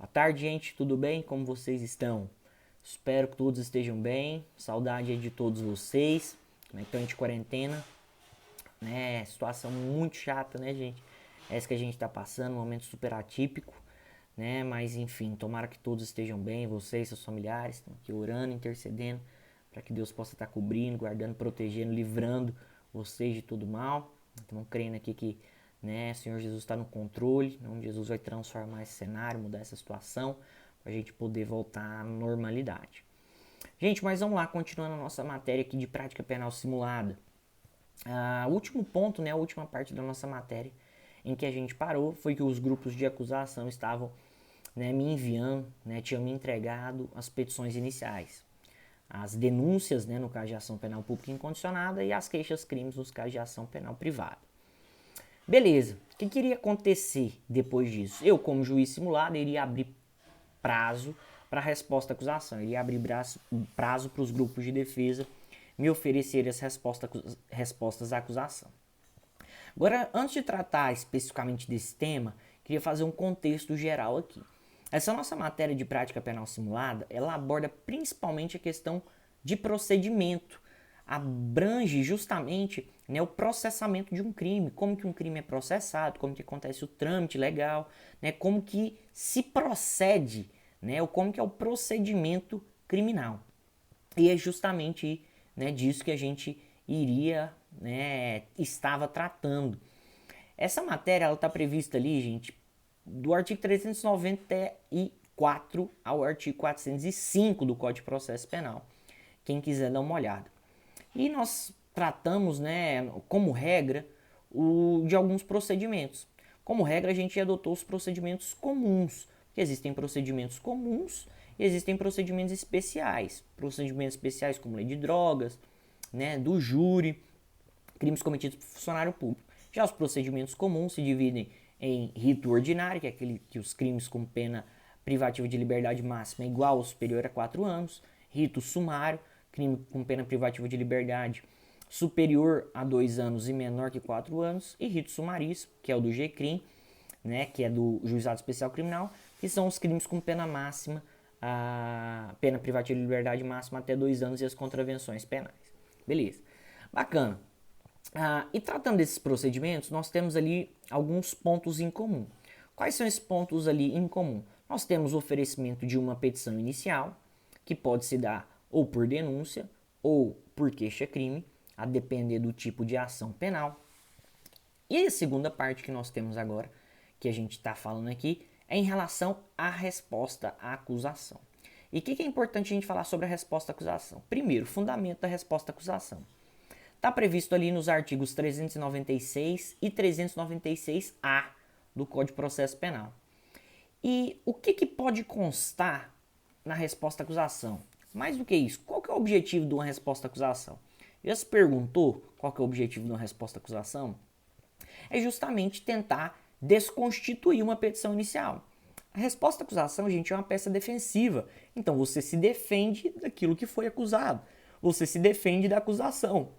Boa tarde, gente, tudo bem? Como vocês estão? Espero que todos estejam bem. Saudade aí de todos vocês. Como é que estão de quarentena? Né? Situação muito chata, né, gente? Essa que a gente tá passando, um momento super atípico, né? Mas enfim, tomara que todos estejam bem, vocês, seus familiares, estão aqui orando, intercedendo, para que Deus possa estar cobrindo, guardando, protegendo, livrando vocês de todo mal. Estamos crendo aqui que, né, o Senhor Jesus está no controle, onde Jesus vai transformar esse cenário, mudar essa situação, para a gente poder voltar à normalidade. Gente, mas vamos lá, continuando a nossa matéria aqui de prática penal simulada. O último ponto, né, a última parte da nossa matéria em que a gente parou foi que os grupos de acusação estavam, né, me enviando, né, tinham me entregado as petições iniciais, as denúncias, né, no caso de ação penal pública incondicionada e as queixas-crimes nos casos de ação penal privada. Beleza, o que iria acontecer depois disso? Eu, como juiz simulado, iria abrir prazo para a resposta à acusação, iria abrir prazo para os grupos de defesa me oferecerem as respostas à acusação. Agora, antes de tratar especificamente desse tema, queria fazer um contexto geral aqui. Essa nossa matéria de prática penal simulada, ela aborda principalmente a questão de procedimento, abrange justamente, né, o processamento de um crime, como que um crime é processado, como que acontece o trâmite legal, né, como que se procede, né, ou como que é o procedimento criminal. E é justamente, né, disso que a gente iria, né, estava tratando. Essa matéria está prevista ali, gente, do artigo 394 ao artigo 405 do Código de Processo Penal. Quem quiser dar uma olhada. E nós tratamos, né, como regra, de alguns procedimentos. Como regra, a gente adotou os procedimentos comuns, porque existem procedimentos comuns e existem procedimentos especiais. Procedimentos especiais como lei de drogas, né, do júri, crimes cometidos por funcionário público. Já os procedimentos comuns se dividem em rito ordinário, que é aquele que os crimes com pena privativa de liberdade máxima é igual ou superior a 4 anos, rito sumário, crime com pena privativa de liberdade superior a 2 anos e menor que 4 anos, e rito sumaríssimo, que é o do GCRIM, né, que é do Juizado Especial Criminal, que são os crimes com pena máxima, a pena privativa de liberdade máxima até 2 anos e as contravenções penais. Beleza. Bacana. E tratando desses procedimentos, nós temos ali alguns pontos em comum. Quais são esses pontos ali em comum? Nós temos o oferecimento de uma petição inicial, que pode se dar ou por denúncia ou por queixa-crime, a depender do tipo de ação penal. E a segunda parte que nós temos agora, que a gente está falando aqui, é em relação à resposta à acusação. E o que é importante a gente falar sobre a resposta à acusação? Primeiro, fundamento da resposta à acusação. Está previsto ali nos artigos 396 e 396-A do Código de Processo Penal. E o que pode constar na resposta à acusação? Mais do que isso, qual que é o objetivo de uma resposta à acusação? Já se perguntou qual que é o objetivo de uma resposta à acusação? É justamente tentar desconstituir uma petição inicial. A resposta à acusação, gente, é uma peça defensiva. Então você se defende daquilo que foi acusado. Você se defende da acusação.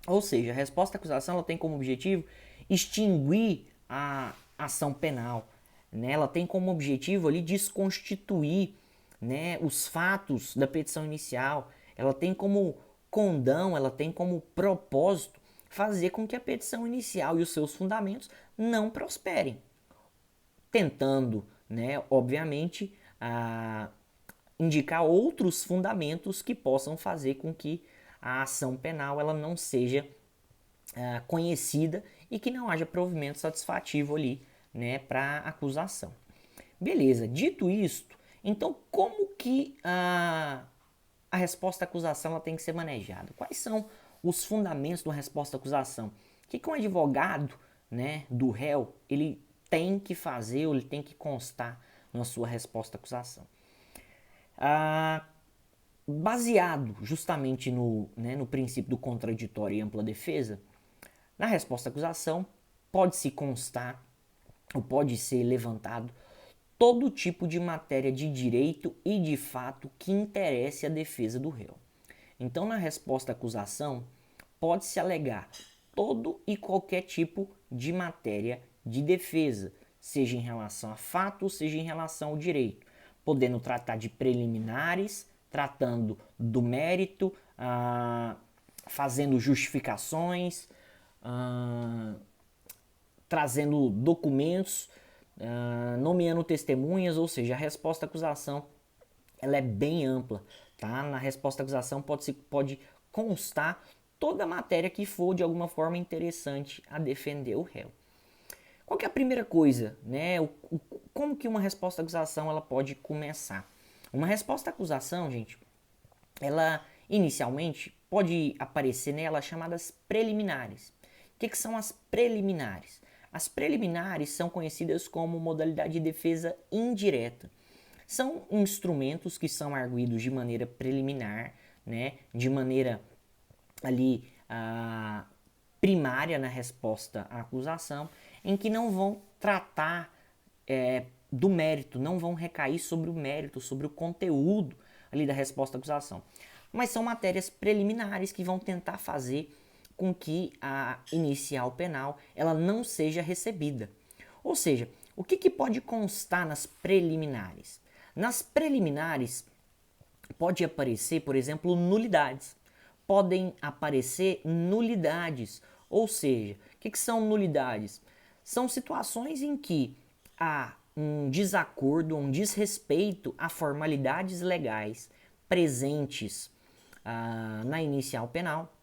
Ou seja, a resposta à acusação ela tem como objetivo extinguir a ação penal. Né? Ela tem como objetivo ali desconstituir, né, os fatos da petição inicial. Ela tem como condão, ela tem como propósito fazer com que a petição inicial e os seus fundamentos não prosperem. Tentando, né, obviamente, indicar outros fundamentos que possam fazer com que a ação penal ela não seja conhecida e que não haja provimento satisfativo ali, né, para acusação. Beleza, dito isto, então como que a resposta à acusação ela tem que ser manejada? Quais são os fundamentos da resposta à acusação? O que um advogado, né, do réu ele tem que fazer ou ele tem que constar na sua resposta à acusação? Baseado justamente no princípio do contraditório e ampla defesa, na resposta à acusação pode-se constar ou pode ser levantado todo tipo de matéria de direito e de fato que interesse a defesa do réu. Então, na resposta à acusação, pode-se alegar todo e qualquer tipo de matéria de defesa, seja em relação a fatos, seja em relação ao direito, podendo tratar de preliminares, tratando do mérito, fazendo justificações, trazendo documentos, nomeando testemunhas, ou seja, a resposta à acusação ela é bem ampla, tá? Na resposta à acusação pode constar toda a matéria que for de alguma forma interessante a defender o réu. Qual que é a primeira coisa, né? Como que uma resposta à acusação ela pode começar? Uma resposta à acusação, gente, ela inicialmente pode aparecer nela chamadas preliminares. O que são as preliminares? As preliminares são conhecidas como modalidade de defesa indireta. São instrumentos que são arguidos de maneira preliminar, né, de maneira ali primária na resposta à acusação, em que não vão tratar do mérito, não vão recair sobre o mérito, sobre o conteúdo ali da resposta à acusação. Mas são matérias preliminares que vão tentar fazer com que a inicial penal ela não seja recebida. Ou seja, o que pode constar nas preliminares? Nas preliminares pode aparecer, por exemplo, nulidades. Podem aparecer nulidades. Ou seja, o que são nulidades? São situações em que há um desacordo, um desrespeito a formalidades legais presentes na inicial penal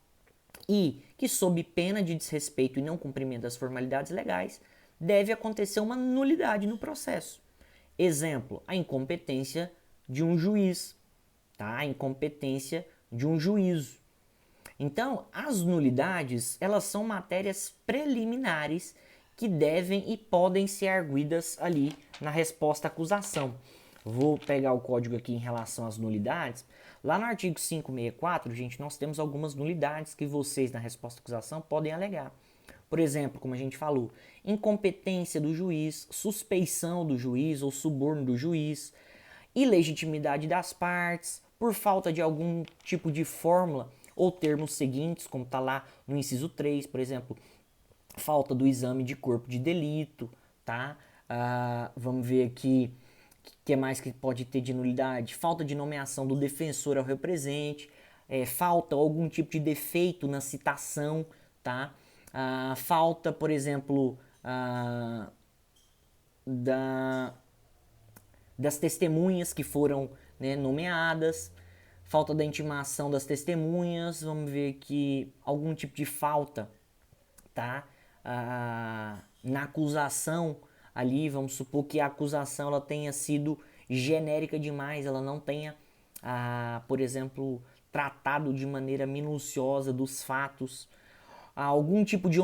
e que, sob pena de desrespeito e não cumprimento das formalidades legais, deve acontecer uma nulidade no processo. Exemplo, a incompetência de um juiz, tá? A incompetência de um juízo. Então, as nulidades, elas são matérias preliminares que devem e podem ser arguidas ali na resposta à acusação. Vou pegar o código aqui em relação às nulidades. Lá no artigo 564, gente, nós temos algumas nulidades que vocês, na resposta à acusação, podem alegar. Por exemplo, como a gente falou, incompetência do juiz, suspeição do juiz ou suborno do juiz, ilegitimidade das partes, por falta de algum tipo de fórmula ou termos seguintes, como está lá no inciso 3, por exemplo, falta do exame de corpo de delito, tá? Vamos ver aqui o que mais que pode ter de nulidade, falta de nomeação do defensor ao réu presente, falta algum tipo de defeito na citação, tá? Falta, por exemplo, das testemunhas que foram, né, nomeadas, falta da intimação das testemunhas, vamos ver aqui algum tipo de falta, tá? Na acusação ali, vamos supor que a acusação ela tenha sido genérica demais, ela não tenha, por exemplo, tratado de maneira minuciosa dos fatos, algum tipo de